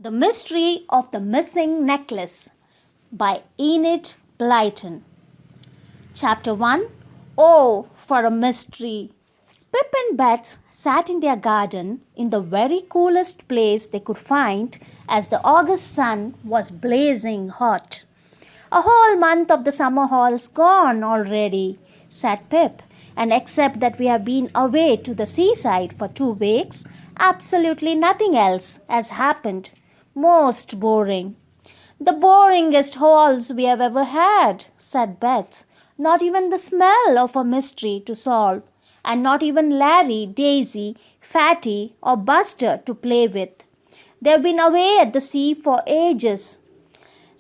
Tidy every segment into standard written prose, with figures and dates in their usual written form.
The Mystery of the Missing Necklace by Enid Blyton. Chapter 1. Oh, for a mystery! Pip and Bets sat in their garden in the very coolest place they could find as the August sun was blazing hot. A whole month of the summer hall's gone already, said Pip, and except that we have been away to the seaside for 2 weeks, absolutely nothing else has happened. Most boring. The boringest halls we have ever had, said Beth. Not even the smell of a mystery to solve, and not even Larry, Daisy, Fatty, or Buster to play with. They've been away at the sea for ages.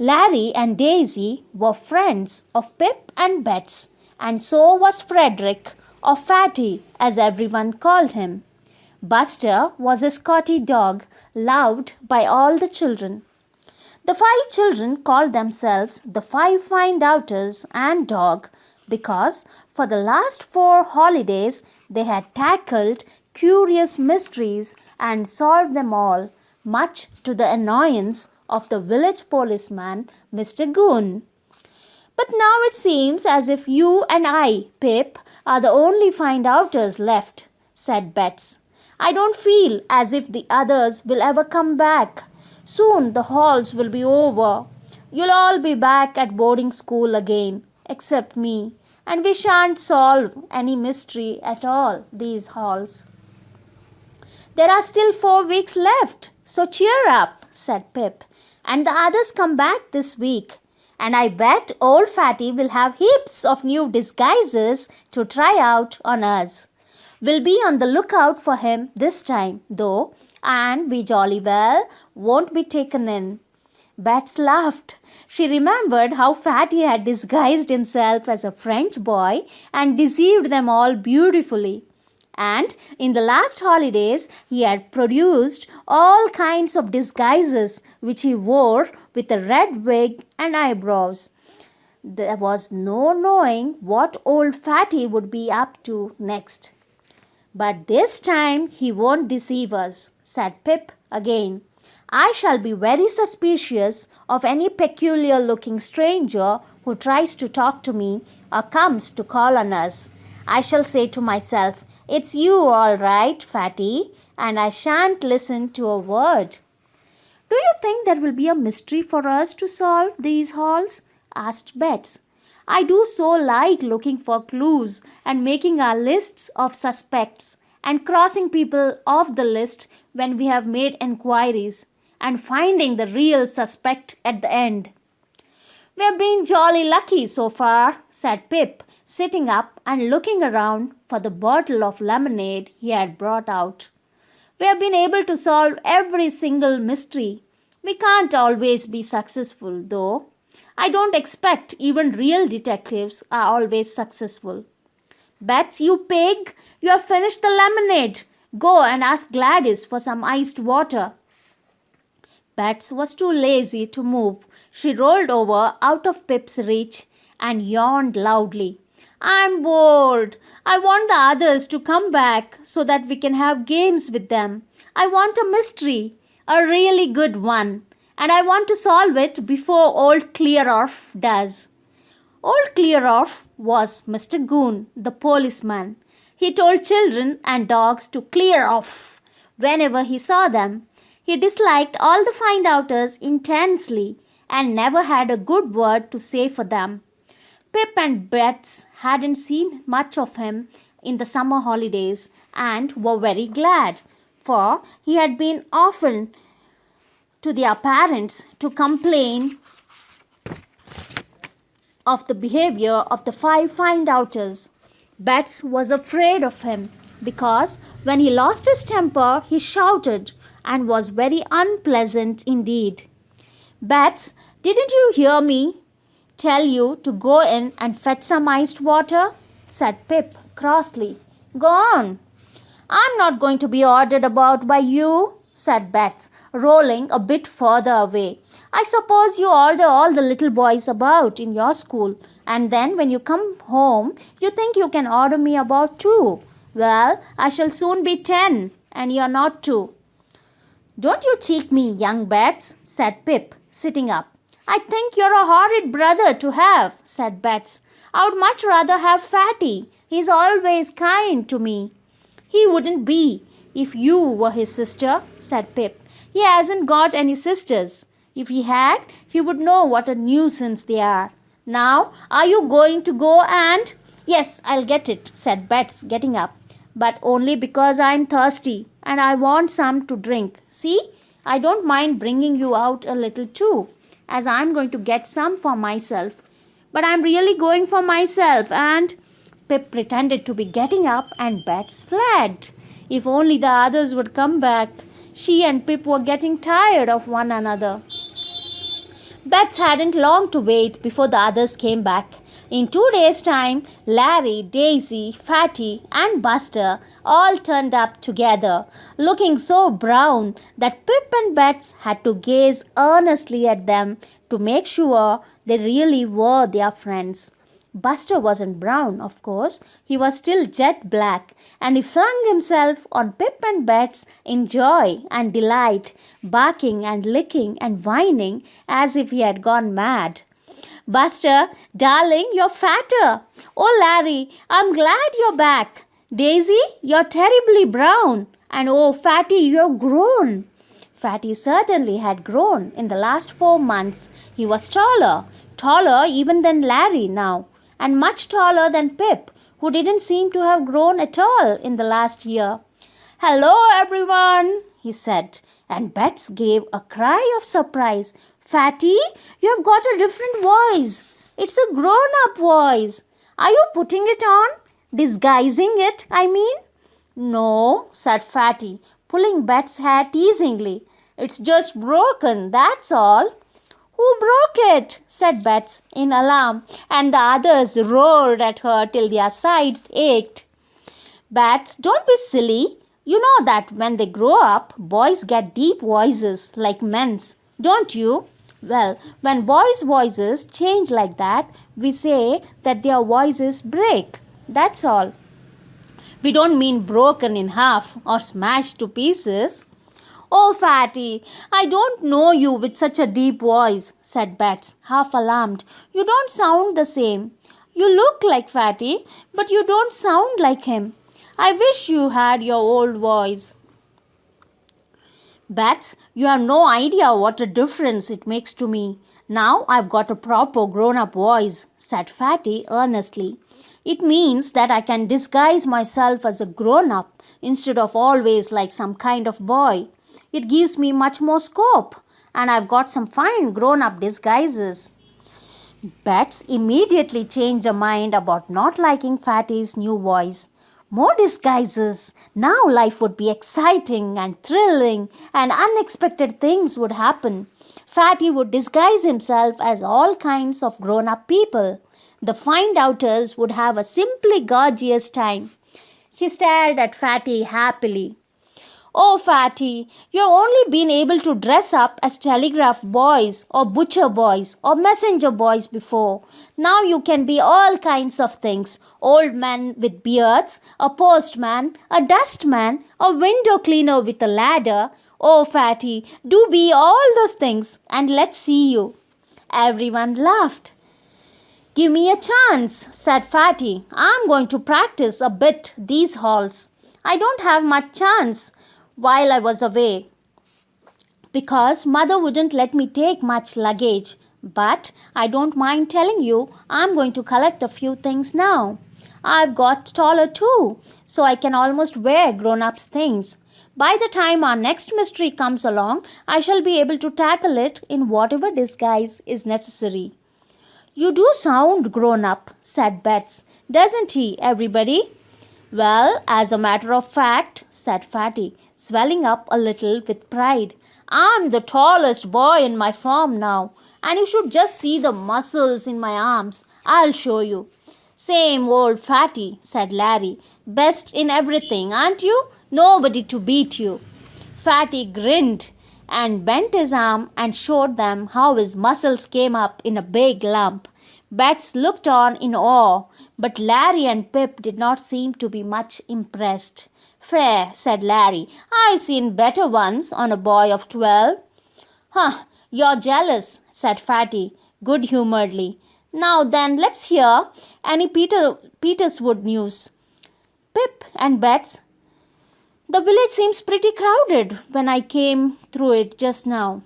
Larry and Daisy were friends of Pip and Bets, and so was Frederick, or Fatty, as everyone called him. Buster was a Scotty dog, loved by all the children. The 5 children called themselves the 5 Find-Outers and Dog because for the last 4 holidays they had tackled curious mysteries and solved them all, much to the annoyance of the village policeman, Mr. Goon. But now it seems as if you and I, Pip, are the only find-outers left, said Bets. I don't feel as if the others will ever come back. Soon the halls will be over. You'll all be back at boarding school again, except me, and we shan't solve any mystery at all, these halls. There are still 4 weeks left, so cheer up, said Pip, and the others come back this week. And I bet old Fatty will have heaps of new disguises to try out on us. We'll be on the lookout for him this time, though, and we jolly well won't be taken in. Bets laughed. She remembered how Fatty had disguised himself as a French boy and deceived them all beautifully. And in the last holidays, he had produced all kinds of disguises which he wore with a red wig and eyebrows. There was no knowing what old Fatty would be up to next. But this time he won't deceive us, said Pip again. I shall be very suspicious of any peculiar-looking stranger who tries to talk to me or comes to call on us. I shall say to myself, it's you all right, Fatty, and I shan't listen to a word. Do you think there will be a mystery for us to solve these halls? Asked Bets. I do so like looking for clues and making our lists of suspects and crossing people off the list when we have made enquiries and finding the real suspect at the end. We have been jolly lucky so far, said Pip, sitting up and looking around for the bottle of lemonade he had brought out. We have been able to solve every single mystery. We can't always be successful, though. I don't expect even real detectives are always successful. Bets, you pig, you have finished the lemonade. Go and ask Gladys for some iced water. Bets was too lazy to move. She rolled over out of Pip's reach and yawned loudly. I'm bored. I want the others to come back so that we can have games with them. I want a mystery, a really good one, and I want to solve it before old Clear-Off does. Old Clear-Off was Mr. Goon, the policeman. He told children and dogs to clear off whenever he saw them. He disliked all the find-outers intensely and never had a good word to say for them. Pip and Bets hadn't seen much of him in the summer holidays and were very glad, for he had been often to their parents to complain of the behavior of the 5 Find-Outers. Bets was afraid of him because when he lost his temper, he shouted and was very unpleasant indeed. Bets, didn't you hear me tell you to go in and fetch some iced water? Said Pip crossly. Go on. I'm not going to be ordered about by you, said Bets, rolling a bit further away. I suppose you order all the little boys about in your school, and then when you come home, you think you can order me about too. Well, I shall soon be 10, and you're not 2. Don't you cheek me, young Bets, said Pip, sitting up. I think you're a horrid brother to have, said Bets. I would much rather have Fatty. He's always kind to me. He wouldn't be if you were his sister, said Pip. He hasn't got any sisters. If he had, he would know what a nuisance they are. Now, are you going to go and... Yes, I'll get it, said Bets, getting up. But only because I'm thirsty and I want some to drink. See, I don't mind bringing you out a little too, as I'm going to get some for myself. But I'm really going for myself and... Pip pretended to be getting up and Bets fled. If only the others would come back. She and Pip were getting tired of one another. Bets hadn't long to wait before the others came back. In 2 days' time, Larry, Daisy, Fatty, and Buster all turned up together, looking so brown that Pip and Bets had to gaze earnestly at them to make sure they really were their friends. Buster wasn't brown, of course. He was still jet black, and he flung himself on Pip and Bets in joy and delight, barking and licking and whining as if he had gone mad. Buster, darling, you're fatter. Oh, Larry, I'm glad you're back. Daisy, you're terribly brown. And oh, Fatty, you're grown. Fatty certainly had grown in the last 4 months. He was taller even than Larry now, and much taller than Pip, who didn't seem to have grown at all in the last year. Hello, everyone, he said, and Bets gave a cry of surprise. Fatty, you have got a different voice. It's a grown-up voice. Are you putting it on? Disguising it, I mean? No, said Fatty, pulling Bet's hair teasingly. It's just broken, that's all. Who broke it? Said Bets in alarm, and the others roared at her till their sides ached. Bets, don't be silly. You know that when they grow up, boys get deep voices like men's, don't you? Well, when boys' voices change like that, we say that their voices break. That's all. We don't mean broken in half or smashed to pieces. Oh, Fatty, I don't know you with such a deep voice, said Bets, half alarmed. You don't sound the same. You look like Fatty, but you don't sound like him. I wish you had your old voice. Bets, you have no idea what a difference it makes to me. Now I've got a proper grown-up voice, said Fatty earnestly. It means that I can disguise myself as a grown-up instead of always like some kind of boy. It gives me much more scope, and I've got some fine grown-up disguises. Bets immediately changed her mind about not liking Fatty's new voice. More disguises. Now life would be exciting and thrilling, and unexpected things would happen. Fatty would disguise himself as all kinds of grown-up people. The find-outers would have a simply gorgeous time. She stared at Fatty happily. Oh, Fatty, you've only been able to dress up as telegraph boys or butcher boys or messenger boys before. Now you can be all kinds of things. Old men with beards, a postman, a dustman, a window cleaner with a ladder. Oh, Fatty, do be all those things and let's see you. Everyone laughed. Give me a chance, said Fatty. I'm going to practice a bit these halls. I don't have much chance while I was away because mother wouldn't let me take much luggage. But I don't mind telling you I'm going to collect a few things now. I've got taller too, so I can almost wear grown-ups things. By the time our next mystery comes along, I shall be able to tackle it in whatever disguise is necessary. You do sound grown up, said Bets. Doesn't he, everybody? Well, as a matter of fact, said Fatty, swelling up a little with pride, I'm the tallest boy in my farm now, and you should just see the muscles in my arms. I'll show you. Same old Fatty, said Larry. Best in everything, aren't you? Nobody to beat you. Fatty grinned and bent his arm and showed them how his muscles came up in a big lump. Bets looked on in awe, but Larry and Pip did not seem to be much impressed. Fair, said Larry. I've seen better ones on a boy of 12. Huh, you're jealous, said Fatty, good-humouredly. Now then, let's hear any Peterswood news. Pip and Bets. The village seems pretty crowded when I came through it just now.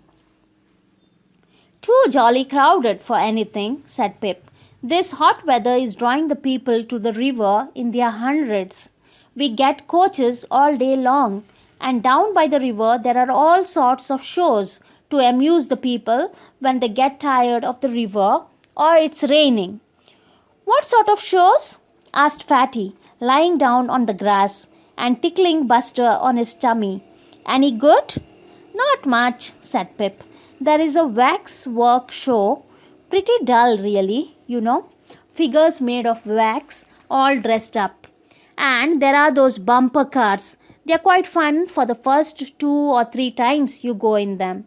Too jolly crowded for anything, said Pip. This hot weather is drawing the people to the river in their hundreds. We get coaches all day long, and down by the river there are all sorts of shows to amuse the people when they get tired of the river or it's raining. What sort of shows? Asked Fatty, lying down on the grass and tickling Buster on his tummy. Any good? Not much, said Pip. There is a wax work show. Pretty dull, really, you know. Figures made of wax, all dressed up. And there are those bumper cars. They are quite fun for the first 2 or 3 times you go in them.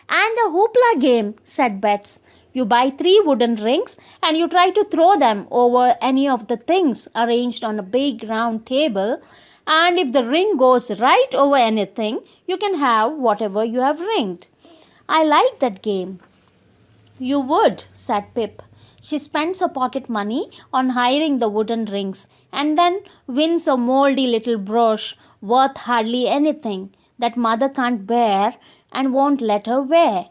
And a hoopla game, said Bets. You buy 3 wooden rings and you try to throw them over any of the things arranged on a big round table. And if the ring goes right over anything, you can have whatever you have ringed. I like that game. You would, said Pip. She spends her pocket money on hiring the wooden rings and then wins a mouldy little brooch worth hardly anything that mother can't bear and won't let her wear.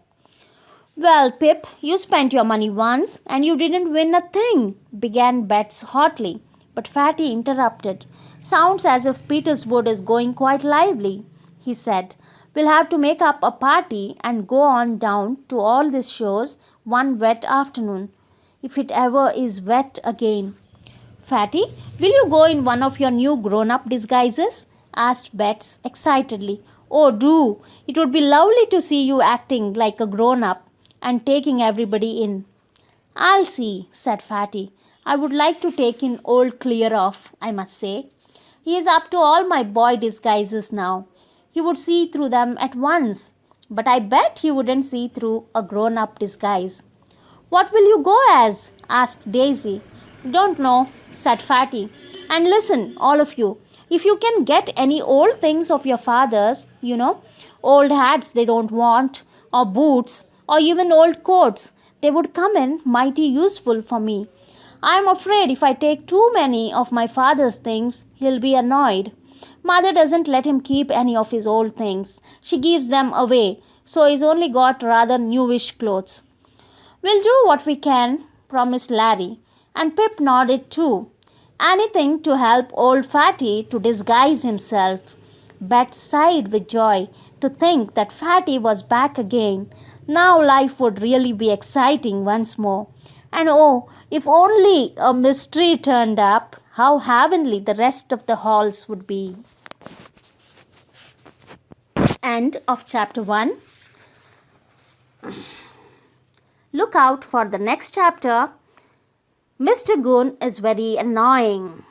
Well, Pip, you spent your money once and you didn't win a thing, began Bets hotly. But Fatty interrupted. Sounds as if Peterswood is going quite lively, he said. We'll have to make up a party and go on down to all these shows one wet afternoon, if it ever is wet again. Fatty, will you go in one of your new grown-up disguises? Asked Bets excitedly. Oh, do! It would be lovely to see you acting like a grown-up and taking everybody in. I'll see, said Fatty. I would like to take in old Clear-off, I must say. He is up to all my boy disguises now. He would see through them at once, but I bet he wouldn't see through a grown-up disguise. What will you go as? Asked Daisy. Don't know, said Fatty. And listen, all of you, if you can get any old things of your father's, old hats they don't want, or boots, or even old coats, they would come in mighty useful for me. I am afraid if I take too many of my father's things, he'll be annoyed. Mother doesn't let him keep any of his old things. She gives them away, so he's only got rather newish clothes. We'll do what we can, promised Larry, and Pip nodded too. Anything to help old Fatty to disguise himself. Bet sighed with joy to think that Fatty was back again. Now life would really be exciting once more. And oh, if only a mystery turned up, how heavenly the rest of the halls would be. End of chapter 1. Look out for the next chapter. Mr. Goon is very annoying.